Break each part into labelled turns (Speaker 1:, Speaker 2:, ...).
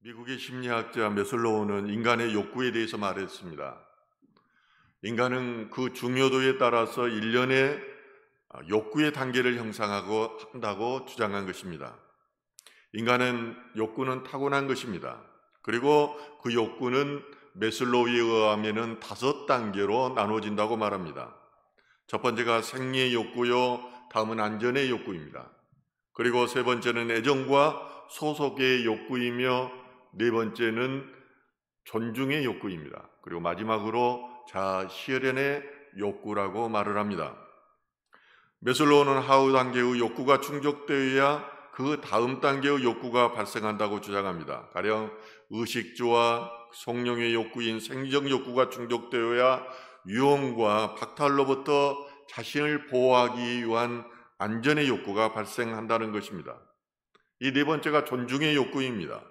Speaker 1: 미국의 심리학자 메슬로우는 인간의 욕구에 대해서 말했습니다. 인간은 그 중요도에 따라서 일련의 욕구의 단계를 형성하고 한다고 주장한 것입니다. 인간은 욕구는 타고난 것입니다. 그리고 그 욕구는 메슬로우에 의하면 5단계로 나눠진다고 말합니다. 첫 번째가 생리의 욕구요, 다음은 안전의 욕구입니다. 그리고 세 번째는 애정과 소속의 욕구이며 네 번째는 존중의 욕구입니다. 그리고 마지막으로 자아실현의 욕구라고 말을 합니다. 메슬로우는 하위 단계의 욕구가 충족되어야 그 다음 단계의 욕구가 발생한다고 주장합니다. 가령 의식주와 성령의 욕구인 생리적 욕구가 충족되어야 유언과 박탈로부터 자신을 보호하기 위한 안전의 욕구가 발생한다는 것입니다. 이 네 번째가 존중의 욕구입니다.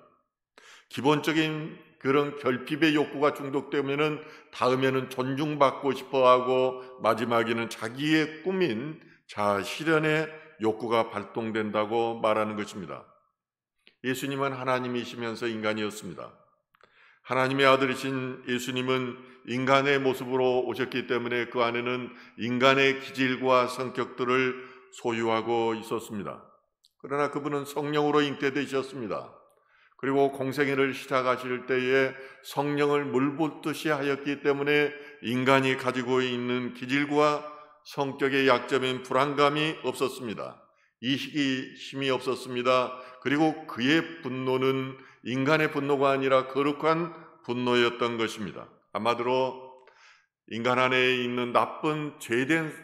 Speaker 1: 기본적인 그런 결핍의 욕구가 중독되면은 다음에는 존중받고 싶어하고 마지막에는 자기의 꿈인 자아 실현의 욕구가 발동된다고 말하는 것입니다. 예수님은 하나님이시면서 인간이었습니다. 하나님의 아들이신 예수님은 인간의 모습으로 오셨기 때문에 그 안에는 인간의 기질과 성격들을 소유하고 있었습니다. 그러나 그분은 성령으로 잉태되셨습니다. 그리고 공생애를 시작하실 때에 성령을 물붓듯이 하였기 때문에 인간이 가지고 있는 기질과 성격의 약점인 불안감이 없었습니다. 이식이 힘이 없었습니다. 그리고 그의 분노는 인간의 분노가 아니라 거룩한 분노였던 것입니다. 한마디로 인간 안에 있는 나쁜 죄된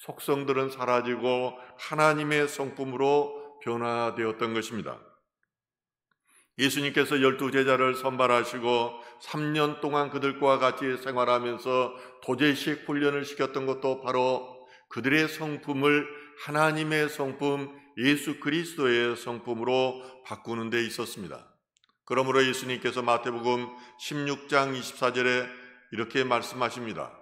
Speaker 1: 속성들은 사라지고 하나님의 성품으로 변화되었던 것입니다. 예수님께서 12제자를 선발하시고 3년 동안 그들과 같이 생활하면서 도제식 훈련을 시켰던 것도 바로 그들의 성품을 하나님의 성품, 예수 그리스도의 성품으로 바꾸는 데 있었습니다. 그러므로 예수님께서 마태복음 16장 24절에 이렇게 말씀하십니다.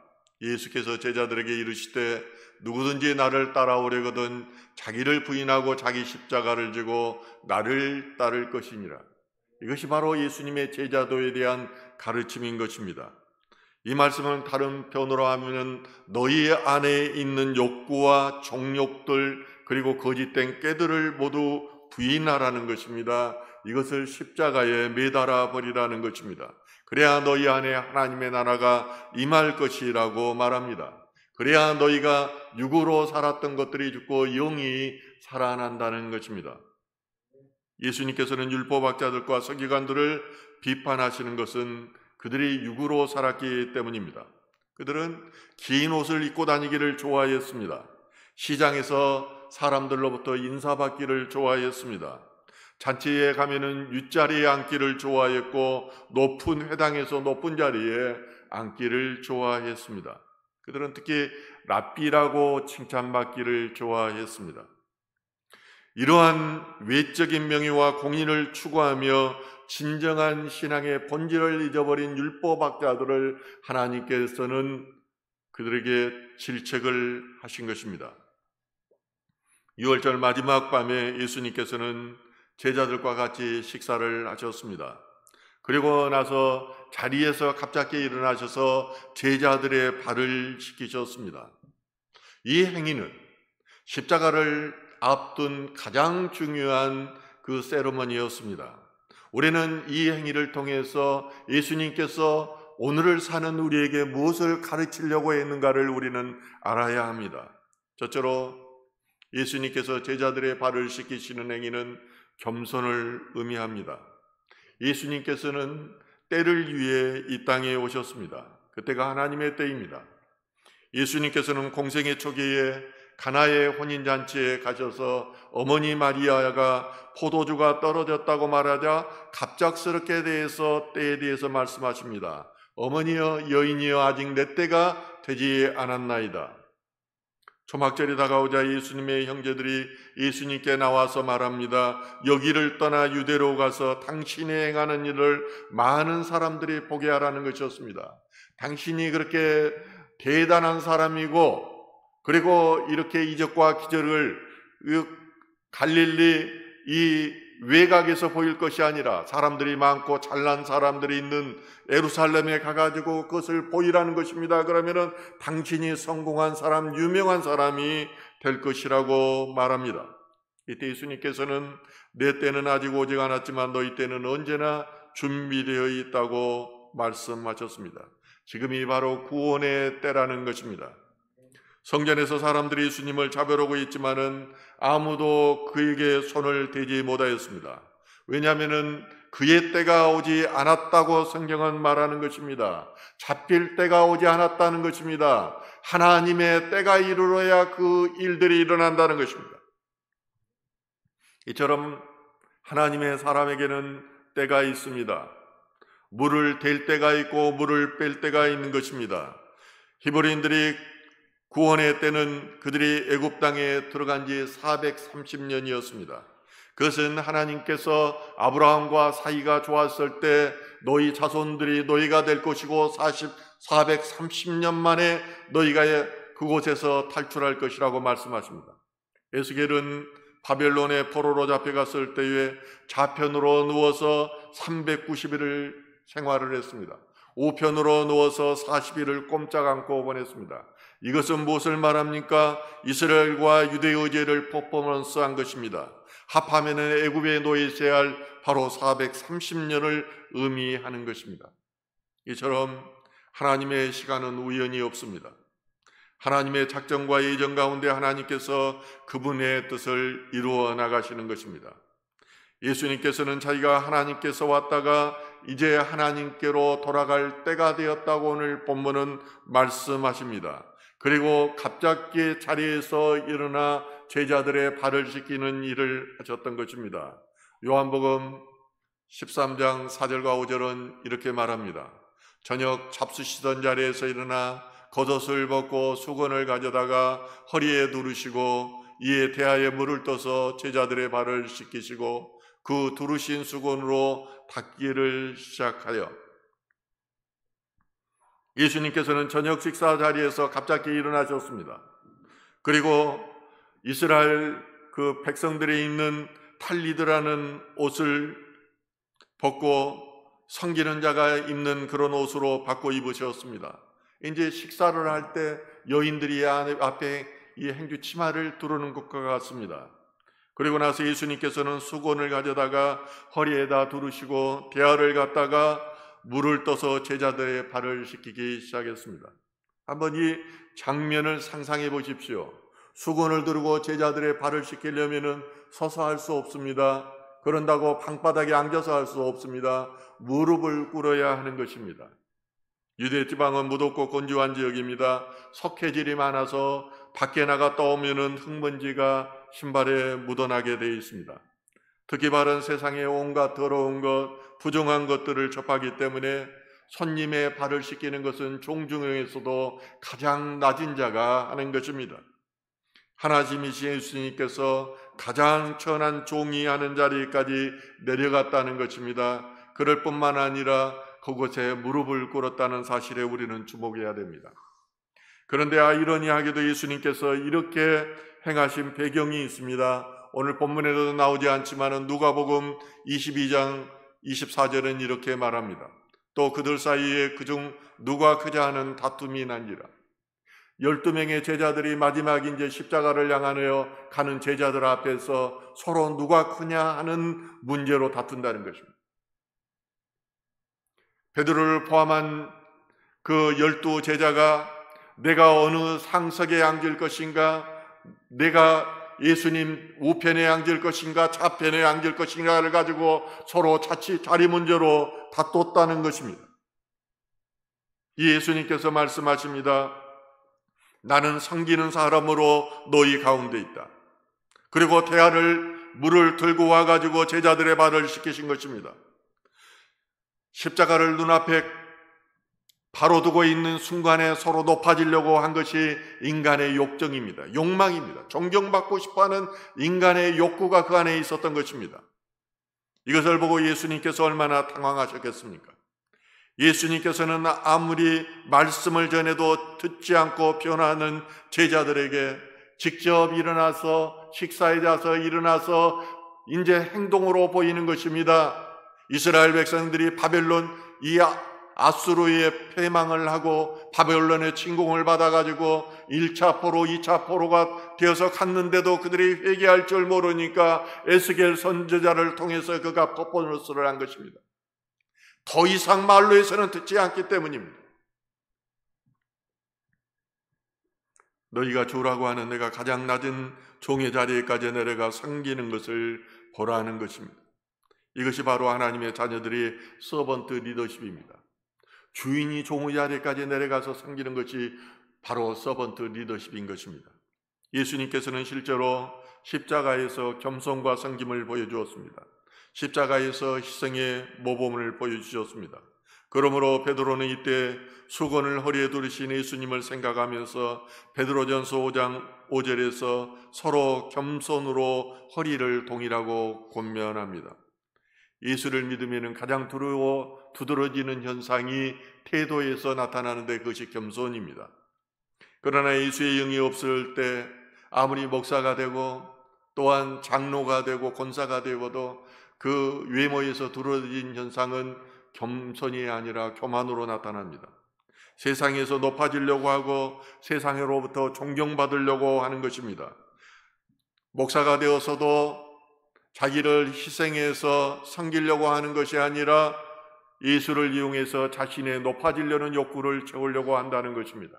Speaker 1: 예수께서 제자들에게 이르시되 누구든지 나를 따라오려거든 자기를 부인하고 자기 십자가를 지고 나를 따를 것이니라. 이것이 바로 예수님의 제자도에 대한 가르침인 것입니다. 이 말씀은 다른 표현으로 하면 너희 안에 있는 욕구와 정욕들 그리고 거짓된 꾀들을 모두 부인하라는 것입니다. 이것을 십자가에 매달아 버리라는 것입니다. 그래야 너희 안에 하나님의 나라가 임할 것이라고 말합니다. 그래야 너희가 육으로 살았던 것들이 죽고 영이 살아난다는 것입니다. 예수님께서는 율법학자들과 서기관들을 비판하시는 것은 그들이 육으로 살았기 때문입니다. 그들은 긴 옷을 입고 다니기를 좋아했습니다. 시장에서 사람들로부터 인사받기를 좋아했습니다. 잔치에 가면은 윗자리에 앉기를 좋아했고 높은 회당에서 높은 자리에 앉기를 좋아했습니다. 그들은 특히 랍비라고 칭찬받기를 좋아했습니다. 이러한 외적인 명예와 공인을 추구하며 진정한 신앙의 본질을 잊어버린 율법학자들을 하나님께서는 그들에게 질책을 하신 것입니다. 6월절 마지막 밤에 예수님께서는 제자들과 같이 식사를 하셨습니다. 그리고 나서 자리에서 갑자기 일어나셔서 제자들의 발을 씻기셨습니다. 이 행위는 십자가를 앞둔 가장 중요한 그 세리머니였습니다. 우리는 이 행위를 통해서 예수님께서 오늘을 사는 우리에게 무엇을 가르치려고 했는가를 우리는 알아야 합니다. 첫째로 예수님께서 제자들의 발을 씻기시는 행위는 겸손을 의미합니다. 예수님께서는 때를 위해 이 땅에 오셨습니다. 그때가 하나님의 때입니다. 예수님께서는 공생의 초기에 가나의 혼인잔치에 가셔서 어머니 마리아가 포도주가 떨어졌다고 말하자 갑작스럽게 대해서 때에 대해서 말씀하십니다. 어머니여 여인이여 아직 내 때가 되지 않았나이다. 초막절이 다가오자 예수님의 형제들이 예수님께 나와서 말합니다. 여기를 떠나 유대로 가서 당신이 행하는 일을 많은 사람들이 보게 하라는 것이었습니다. 당신이 그렇게 대단한 사람이고 그리고 이렇게 이적과 기적을 갈릴리 이 외곽에서 보일 것이 아니라 사람들이 많고 잘난 사람들이 있는 예루살렘에 가가지고 그것을 보이라는 것입니다. 그러면은 당신이 성공한 사람, 유명한 사람이 될 것이라고 말합니다. 이때 예수님께서는 내 때는 아직 오지 않았지만 너희 때는 언제나 준비되어 있다고 말씀하셨습니다. 지금이 바로 구원의 때라는 것입니다. 성전에서 사람들이 예수님을 잡으려고 했지만은 아무도 그에게 손을 대지 못하였습니다. 왜냐하면은 그의 때가 오지 않았다고 성경은 말하는 것입니다. 잡힐 때가 오지 않았다는 것입니다. 하나님의 때가 이르러야 그 일들이 일어난다는 것입니다. 이처럼 하나님의 사람에게는 때가 있습니다. 물을 댈 때가 있고 물을 뺄 때가 있는 것입니다. 히브리인들이 구원의 때는 그들이 애굽 땅에 들어간 지 430년이었습니다. 그것은 하나님께서 아브라함과 사이가 좋았을 때 너희 자손들이 너희가 될 것이고 430년 만에 너희가 그곳에서 탈출할 것이라고 말씀하십니다. 에스겔은 바벨론의 포로로 잡혀갔을 때에 좌편으로 누워서 390일을 생활을 했습니다. 우편으로 누워서 40일을 꼼짝 않고 보냈습니다. 이것은 무엇을 말합니까? 이스라엘과 유대 의제를 퍼포먼스한 것입니다. 합하면은 애굽에 놓여 있어야 할 바로 430년을 의미하는 것입니다. 이처럼 하나님의 시간은 우연히 없습니다. 하나님의 작정과 예정 가운데 하나님께서 그분의 뜻을 이루어 나가시는 것입니다. 예수님께서는 자기가 하나님께서 왔다가 이제 하나님께로 돌아갈 때가 되었다고 오늘 본문은 말씀하십니다. 그리고 갑자기 자리에서 일어나 제자들의 발을 씻기는 일을 하셨던 것입니다. 요한복음 13장 4절과 5절은 이렇게 말합니다. 저녁 잡수시던 자리에서 일어나 겉옷을 벗고 수건을 가져다가 허리에 두르시고 이에 대하에 물을 떠서 제자들의 발을 씻기시고 그 두르신 수건으로 닦기를 시작하여 예수님께서는 저녁 식사 자리에서 갑자기 일어나셨습니다. 그리고 이스라엘 그 백성들이 입는 탈리드라는 옷을 벗고 섬기는 자가 입는 그런 옷으로 바꿔 입으셨습니다. 이제 식사를 할 때 여인들이 앞에 이 행주 치마를 두르는 것과 같습니다. 그리고 나서 예수님께서는 수건을 가져다가 허리에다 두르시고 대야를 갖다가 물을 떠서 제자들의 발을 씻기기 시작했습니다. 한번 이 장면을 상상해 보십시오. 수건을 두르고 제자들의 발을 씻기려면은 서서 할 수 없습니다. 그런다고 방바닥에 앉아서 할 수 없습니다. 무릎을 꿇어야 하는 것입니다. 유대 지방은 무덥고 건조한 지역입니다. 석회질이 많아서 밖에 나가 떠오면은 흙먼지가 신발에 묻어나게 되어 있습니다. 특히 발은 세상의 온갖 더러운 것, 부정한 것들을 접하기 때문에 손님의 발을 씻기는 것은 종 중에서도 가장 낮은 자가 하는 것입니다. 하나님이신 예수님께서 가장 천한 종이 하는 자리까지 내려갔다는 것입니다. 그럴 뿐만 아니라 그곳에 무릎을 꿇었다는 사실에 우리는 주목해야 됩니다. 그런데 아이러니하게도 예수님께서 이렇게 행하신 배경이 있습니다. 오늘 본문에도 나오지 않지만 누가복음 22장 24절은 이렇게 말합니다. 또 그들 사이에 그중 누가 크자 하는 다툼이 난지라. 12명의 제자들이 마지막 이제 십자가를 향하여 가는 제자들 앞에서 서로 누가 크냐 하는 문제로 다툰다는 것입니다. 베드로를 포함한 그 12 제자가 내가 어느 상석에 앉을 것인가, 내가 예수님 우편에 앉을 것인가 좌편에 앉을 것인가를 가지고 서로 자리 문제로 다퉜다는 것입니다. 이 예수님께서 말씀하십니다. 나는 섬기는 사람으로 너희 가운데 있다. 그리고 대야를 물을 들고 와가지고 제자들의 발을 씻기신 것입니다. 십자가를 눈앞에 바로 두고 있는 순간에 서로 높아지려고 한 것이 인간의 욕정입니다. 욕망입니다. 존경받고 싶어하는 인간의 욕구가 그 안에 있었던 것입니다. 이것을 보고 예수님께서 얼마나 당황하셨겠습니까? 예수님께서는 아무리 말씀을 전해도 듣지 않고 변하는 제자들에게 직접 일어나서 식사에 자서 일어나서 이제 행동으로 보이는 것입니다. 이스라엘 백성들이 바벨론 이 아수르의 패망을 하고 바벨론의 침공을 받아가지고 1차 포로, 2차 포로가 되어서 갔는데도 그들이 회개할 줄 모르니까 에스겔 선지자를 통해서 그가 퍼포먼스를 한 것입니다. 더 이상 말로 해서는 듣지 않기 때문입니다. 너희가 주라고 하는 내가 가장 낮은 종의 자리에까지 내려가 섬기는 것을 보라는 것입니다. 이것이 바로 하나님의 자녀들의 서번트 리더십입니다. 주인이 종의 자리에까지 내려가서 섬기는 것이 바로 서번트 리더십인 것입니다. 예수님께서는 실제로 십자가에서 겸손과 섬김을 보여주었습니다. 십자가에서 희생의 모범을 보여주셨습니다. 그러므로 베드로는 이때 수건을 허리에 두르신 예수님을 생각하면서 베드로전서 5장 5절에서 서로 겸손으로 허리를 동이라고 권면합니다. 예수를 믿으면 가장 두드러지는 현상이 태도에서 나타나는데 그것이 겸손입니다. 그러나 예수의 영이 없을 때 아무리 목사가 되고 또한 장로가 되고 권사가 되고도 그 외모에서 두드러진 현상은 겸손이 아니라 교만으로 나타납니다. 세상에서 높아지려고 하고 세상으로부터 존경받으려고 하는 것입니다. 목사가 되어서도 자기를 희생해서 섬기려고 하는 것이 아니라 예수를 이용해서 자신의 높아지려는 욕구를 채우려고 한다는 것입니다.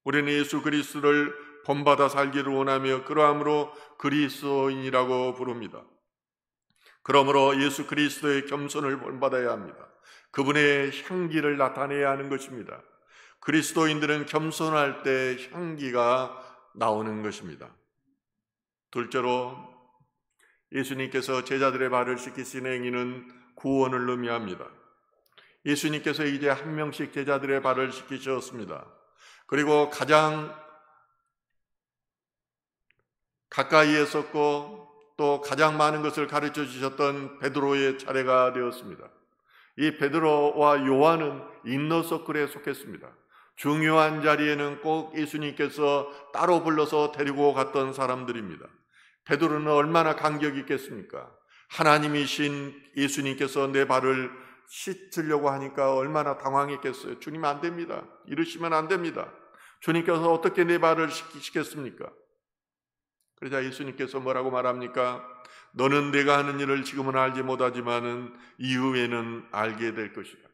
Speaker 1: 우리는 예수 그리스도를 본받아 살기를 원하며 그러함으로 그리스도인이라고 부릅니다. 그러므로 예수 그리스도의 겸손을 본받아야 합니다. 그분의 향기를 나타내야 하는 것입니다. 그리스도인들은 겸손할 때 향기가 나오는 것입니다. 둘째로 예수님께서 제자들의 발을 씻기시는 행위는 구원을 의미합니다. 예수님께서 이제 한 명씩 제자들의 발을 씻기셨습니다. 그리고 가장 가까이에 섰고 또 가장 많은 것을 가르쳐 주셨던 베드로의 차례가 되었습니다. 이 베드로와 요한은 인너서클에 속했습니다. 중요한 자리에는 꼭 예수님께서 따로 불러서 데리고 갔던 사람들입니다. 베드로는 얼마나 감격이 있겠습니까? 하나님이신 예수님께서 내 발을 씻으려고 하니까 얼마나 당황했겠어요. 주님 안 됩니다. 이러시면 안 됩니다. 주님께서 어떻게 내 발을 씻기시겠습니까? 그러자 예수님께서 뭐라고 말합니까? 너는 내가 하는 일을 지금은 알지 못하지만은 이후에는 알게 될 것이다.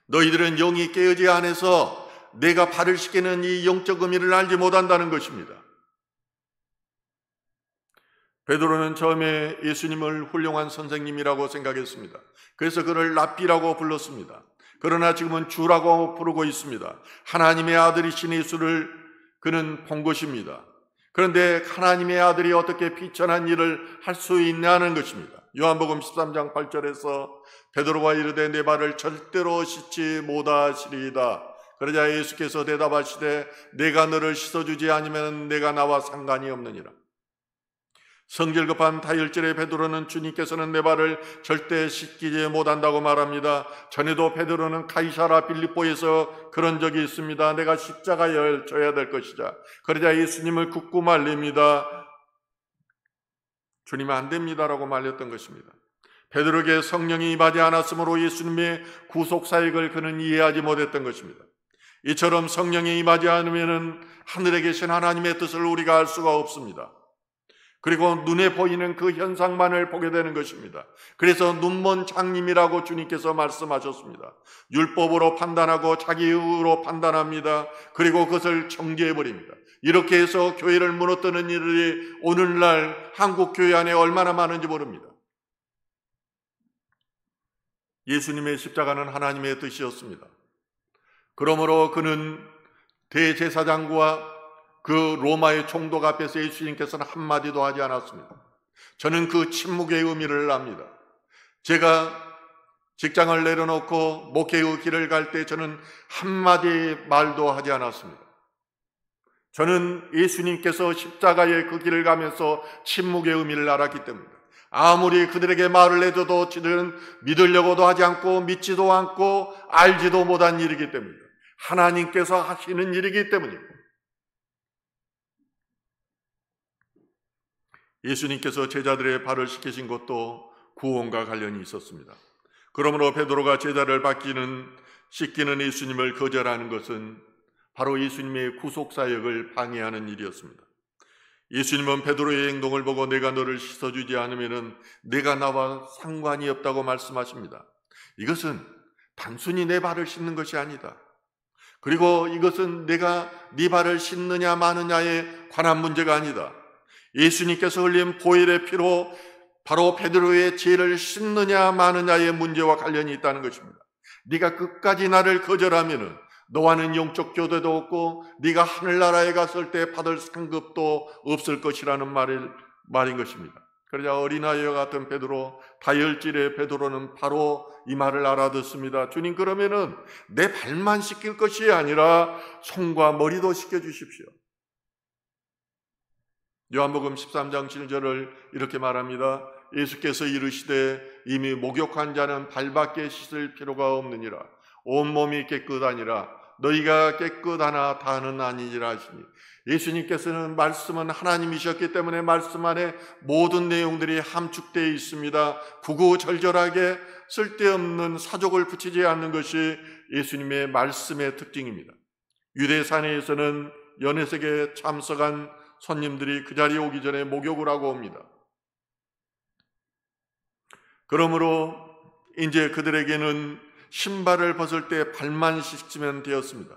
Speaker 1: 너희들은 영이 깨어지 안에서 내가 발을 씻기는 이 영적 의미를 알지 못한다는 것입니다. 베드로는 처음에 예수님을 훌륭한 선생님이라고 생각했습니다. 그래서 그를 랍비라고 불렀습니다. 그러나 지금은 주라고 부르고 있습니다. 하나님의 아들이신 예수를 그는 본 것입니다. 그런데 하나님의 아들이 어떻게 비천한 일을 할 수 있냐는 것입니다. 요한복음 13장 8절에서 베드로가 이르되 내 발을 절대로 씻지 못하시리이다. 그러자 예수께서 대답하시되 내가 너를 씻어주지 않으면 내가 나와 상관이 없느니라. 성질 급한 다혈질의 베드로는 주님께서는 내 발을 절대 씻기지 못한다고 말합니다. 전에도 베드로는 가이사라 빌립보에서 그런 적이 있습니다. 내가 십자가에 져야 될 것이자. 그러자 예수님을 굳고 말립니다. 주님은 안 됩니다라고 말렸던 것입니다. 베드로에게 성령이 임하지 않았으므로 예수님의 구속 사역을 그는 이해하지 못했던 것입니다. 이처럼 성령이 임하지 않으면 하늘에 계신 하나님의 뜻을 우리가 알 수가 없습니다. 그리고 눈에 보이는 그 현상만을 보게 되는 것입니다. 그래서 눈먼 장님이라고 주님께서 말씀하셨습니다. 율법으로 판단하고 자기 의로 판단합니다. 그리고 그것을 정죄해버립니다. 이렇게 해서 교회를 무너뜨리는 일이 오늘날 한국 교회 안에 얼마나 많은지 모릅니다. 예수님의 십자가는 하나님의 뜻이었습니다. 그러므로 그는 대제사장과 그 로마의 총독 앞에서 예수님께서는 한마디도 하지 않았습니다. 저는 그 침묵의 의미를 압니다. 제가 직장을 내려놓고 목회의 길을 갈 때 저는 한마디 말도 하지 않았습니다. 저는 예수님께서 십자가의 그 길을 가면서 침묵의 의미를 알았기 때문입니다. 아무리 그들에게 말을 해줘도 저들은 믿으려고도 하지 않고 믿지도 않고 알지도 못한 일이기 때문입니다. 하나님께서 하시는 일이기 때문입니다. 예수님께서 제자들의 발을 씻기신 것도 구원과 관련이 있었습니다. 그러므로 베드로가 제자를 씻기는 예수님을 거절하는 것은 바로 예수님의 구속사역을 방해하는 일이었습니다. 예수님은 베드로의 행동을 보고 내가 너를 씻어주지 않으면 내가 나와 상관이 없다고 말씀하십니다. 이것은 단순히 내 발을 씻는 것이 아니다. 그리고 이것은 내가 네 발을 씻느냐 마느냐에 관한 문제가 아니다. 예수님께서 흘린 보혈의 피로 바로 베드로의 죄를 씻느냐 마느냐의 문제와 관련이 있다는 것입니다. 네가 끝까지 나를 거절하면은 너와는 영적 교대도 없고 네가 하늘나라에 갔을 때 받을 상급도 없을 것이라는 말인 것입니다. 그러자 어린아이와 같은 베드로, 다혈질의 베드로는 바로 이 말을 알아듣습니다. 주님, 그러면은 내 발만 씻길 것이 아니라 손과 머리도 씻겨주십시오. 요한복음 13장 7절을 이렇게 말합니다. 예수께서 이르시되 이미 목욕한 자는 발밖에 씻을 필요가 없느니라. 온몸이 깨끗하니라. 너희가 깨끗하나 다는 아니니라 하시니, 예수님께서는 말씀은 하나님이셨기 때문에 말씀 안에 모든 내용들이 함축되어 있습니다. 구구절절하게 쓸데없는 사족을 붙이지 않는 것이 예수님의 말씀의 특징입니다. 유대산에서는 연회색에 참석한 손님들이 그 자리에 오기 전에 목욕을 하고 옵니다. 그러므로 이제 그들에게는 신발을 벗을 때 발만 씻으면 되었습니다.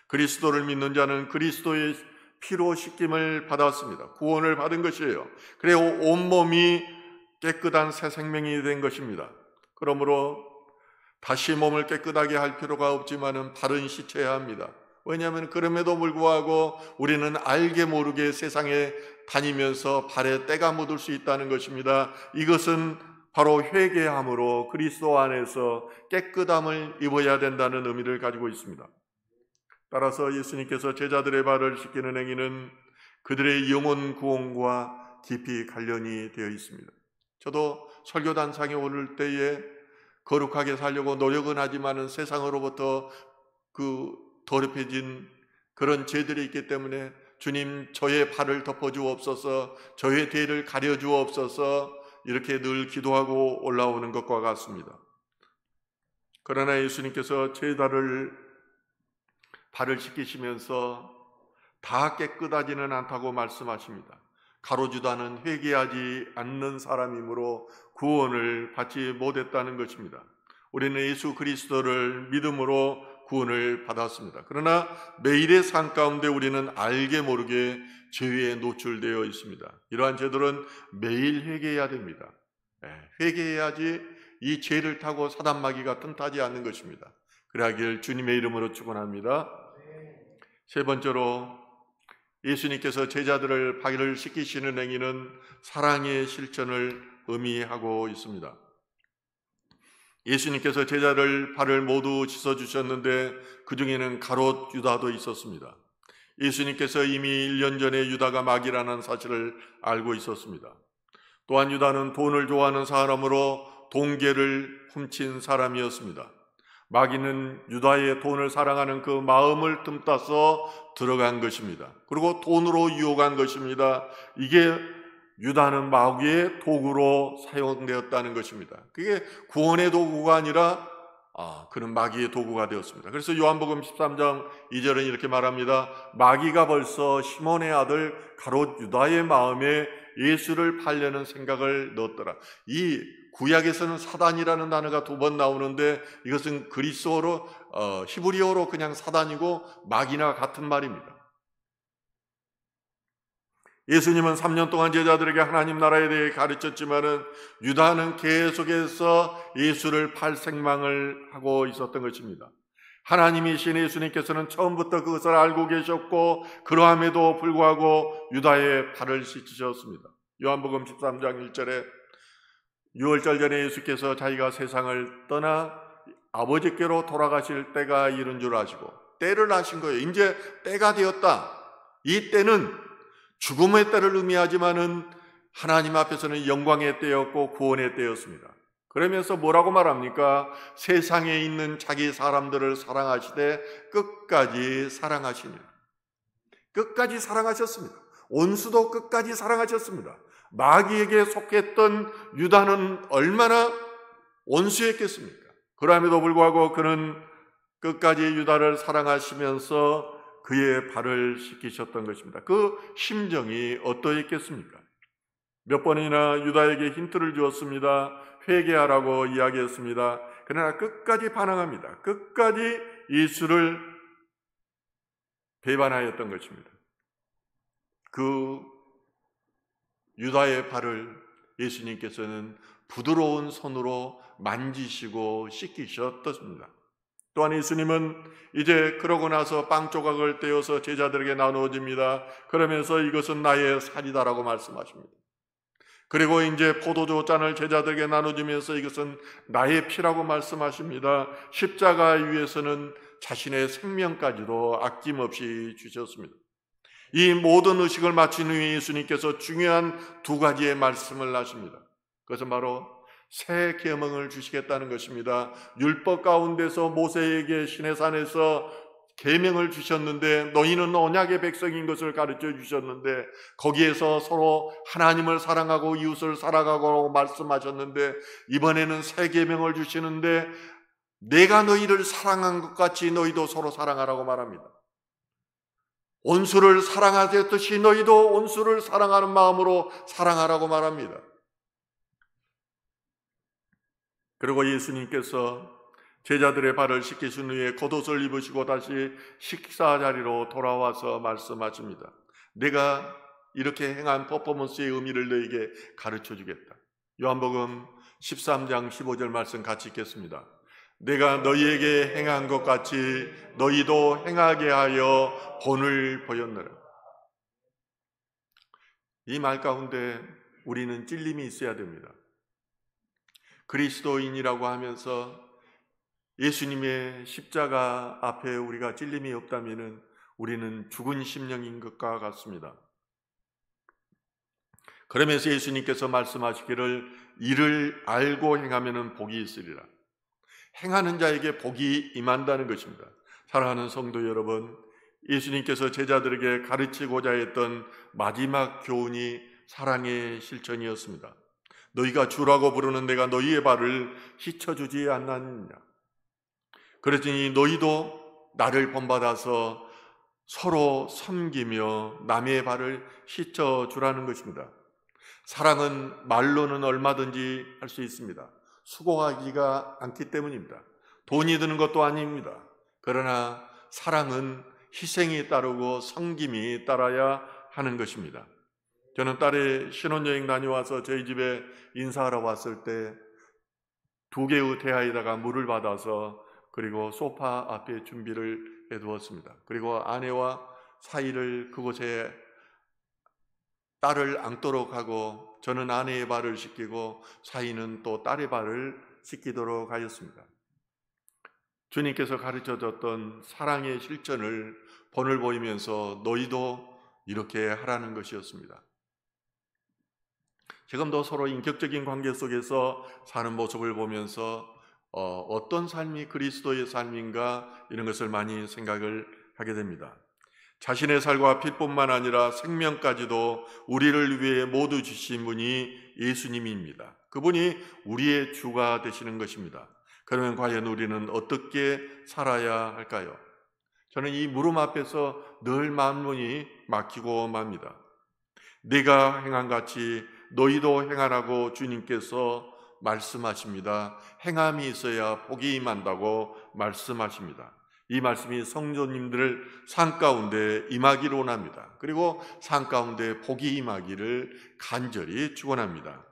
Speaker 1: 그리스도를 믿는 자는 그리스도의 피로 씻김을 받았습니다. 구원을 받은 것이에요. 그래 온몸이 깨끗한 새 생명이 된 것입니다. 그러므로 다시 몸을 깨끗하게 할 필요가 없지만은 발은 씻어야 합니다. 왜냐하면 그럼에도 불구하고 우리는 알게 모르게 세상에 다니면서 발에 때가 묻을 수 있다는 것입니다. 이것은 바로 회개함으로 그리스도 안에서 깨끗함을 입어야 된다는 의미를 가지고 있습니다. 따라서 예수님께서 제자들의 발을 씻기는 행위는 그들의 영혼 구원과 깊이 관련이 되어 있습니다. 저도 설교단상에 오를 때에 거룩하게 살려고 노력은 하지만은 세상으로부터 더럽혀진 그런 죄들이 있기 때문에 주님, 저의 발을 덮어주옵소서, 저의 죄를 가려주옵소서, 이렇게 늘 기도하고 올라오는 것과 같습니다. 그러나 예수님께서 제자를 발을 씻기시면서 다 깨끗하지는 않다고 말씀하십니다. 가로주다는 회개하지 않는 사람이므로 구원을 받지 못했다는 것입니다. 우리는 예수 그리스도를 믿음으로 구원을 받았습니다. 그러나 매일의 삶 가운데 우리는 알게 모르게 죄에 노출되어 있습니다. 이러한 죄들은 매일 회개해야 됩니다. 회개해야지 이 죄를 타고 사단마귀가 틈타지 않는 것입니다. 그러하길 주님의 이름으로 축원합니다. 세 번째로 예수님께서 제자들을 발을 씻기시는 행위는 사랑의 실천을 의미하고 있습니다. 예수님께서 제자들 발을 모두 씻어주셨는데 그 중에는 가롯 유다도 있었습니다. 예수님께서 이미 1년 전에 유다가 마귀라는 사실을 알고 있었습니다. 또한 유다는 돈을 좋아하는 사람으로 돈계를 훔친 사람이었습니다. 마귀는 유다의 돈을 사랑하는 그 마음을 틈타서 들어간 것입니다. 그리고 돈으로 유혹한 것입니다. 이게 유다는 마귀의 도구로 사용되었다는 것입니다. 그게 구원의 도구가 아니라 그는 마귀의 도구가 되었습니다. 그래서 요한복음 13장 2절은 이렇게 말합니다. 마귀가 벌써 시몬의 아들 가롯 유다의 마음에 예수를 팔려는 생각을 넣었더라. 이 구약에서는 사단이라는 단어가 2번 나오는데 이것은 그리스어로 히브리어로 그냥 사단이고 마귀나 같은 말입니다. 예수님은 3년 동안 제자들에게 하나님 나라에 대해 가르쳤지만은 유다는 계속해서 예수를 팔 생망을 하고 있었던 것입니다. 하나님이신 예수님께서는 처음부터 그것을 알고 계셨고 그러함에도 불구하고 유다의 발을 씻으셨습니다. 요한복음 13장 1절에 6월절 전에 예수께서 자기가 세상을 떠나 아버지께로 돌아가실 때가 이른 줄 아시고 때를 아신 거예요. 이제 때가 되었다. 이 때는 죽음의 때를 의미하지만은 하나님 앞에서는 영광의 때였고 구원의 때였습니다. 그러면서 뭐라고 말합니까? 세상에 있는 자기 사람들을 사랑하시되 끝까지 사랑하시니. 끝까지 사랑하셨습니다. 온수도 끝까지 사랑하셨습니다. 마귀에게 속했던 유다는 얼마나 원수했겠습니까? 그럼에도 불구하고 그는 끝까지 유다를 사랑하시면서 그의 발을 씻기셨던 것입니다. 그 심정이 어떠했겠습니까? 몇 번이나 유다에게 힌트를 주었습니다. 회개하라고 이야기했습니다. 그러나 끝까지 반항합니다. 끝까지 예수를 배반하였던 것입니다. 그 유다의 발을 예수님께서는 부드러운 손으로 만지시고 씻기셨습니다. 또한 예수님은 이제 그러고 나서 빵 조각을 떼어서 제자들에게 나누어 줍니다. 그러면서 이것은 나의 살이다라고 말씀하십니다. 그리고 이제 포도주 잔을 제자들에게 나눠주면서 이것은 나의 피라고 말씀하십니다. 십자가 위에서는 자신의 생명까지도 아낌없이 주셨습니다. 이 모든 의식을 마친 후에 예수님께서 중요한 두 가지의 말씀을 하십니다. 그것은 바로 새 계명을 주시겠다는 것입니다. 율법 가운데서 모세에게 시내산에서 계명을 주셨는데 너희는 언약의 백성인 것을 가르쳐 주셨는데 거기에서 서로 하나님을 사랑하고 이웃을 사랑하고 말씀하셨는데 이번에는 새 계명을 주시는데 내가 너희를 사랑한 것 같이 너희도 서로 사랑하라고 말합니다. 온수를 사랑하듯이 너희도 온수를 사랑하는 마음으로 사랑하라고 말합니다. 그리고 예수님께서 제자들의 발을 씻기신 후에 겉옷을 입으시고 다시 식사 자리로 돌아와서 말씀하십니다. 내가 이렇게 행한 퍼포먼스의 의미를 너에게 가르쳐 주겠다. 요한복음 13장 15절 말씀 같이 읽겠습니다. 내가 너희에게 행한 것 같이 너희도 행하게 하여 본을 보였느라. 이 말 가운데 우리는 찔림이 있어야 됩니다. 그리스도인이라고 하면서 예수님의 십자가 앞에 우리가 찔림이 없다면 우리는 죽은 심령인 것과 같습니다. 그러면서 예수님께서 말씀하시기를 이를 알고 행하면 복이 있으리라. 행하는 자에게 복이 임한다는 것입니다. 사랑하는 성도 여러분, 예수님께서 제자들에게 가르치고자 했던 마지막 교훈이 사랑의 실천이었습니다. 너희가 주라고 부르는 내가 너희의 발을 씻어주지 않았느냐. 그러니 너희도 나를 본받아서 서로 섬기며 남의 발을 씻어주라는 것입니다. 사랑은 말로는 얼마든지 할 수 있습니다. 수고하기가 않기 때문입니다. 돈이 드는 것도 아닙니다. 그러나 사랑은 희생이 따르고 섬김이 따라야 하는 것입니다. 저는 딸이 신혼여행 다녀와서 저희 집에 인사하러 왔을 때 2개의 대야에다가 물을 받아서 그리고 소파 앞에 준비를 해두었습니다. 그리고 아내와 사이를 그곳에 딸을 앉도록 하고 저는 아내의 발을 씻기고 사이는 또 딸의 발을 씻기도록 하였습니다. 주님께서 가르쳐줬던 사랑의 실천을 본을 보이면서 너희도 이렇게 하라는 것이었습니다. 지금도 서로 인격적인 관계 속에서 사는 모습을 보면서 어떤 삶이 그리스도의 삶인가 이런 것을 많이 생각을 하게 됩니다. 자신의 살과 피뿐만 아니라 생명까지도 우리를 위해 모두 주신 분이 예수님입니다. 그분이 우리의 주가 되시는 것입니다. 그러면 과연 우리는 어떻게 살아야 할까요? 저는 이 물음 앞에서 늘 마음문이 막히고 맙니다. 내가 행한 같이 너희도 행하라고 주님께서 말씀하십니다. 행함이 있어야 복이 임한다고 말씀하십니다. 이 말씀이 성도님들을 산 가운데 임하기를 원합니다. 그리고 산 가운데 복이 임하기를 간절히 축원합니다.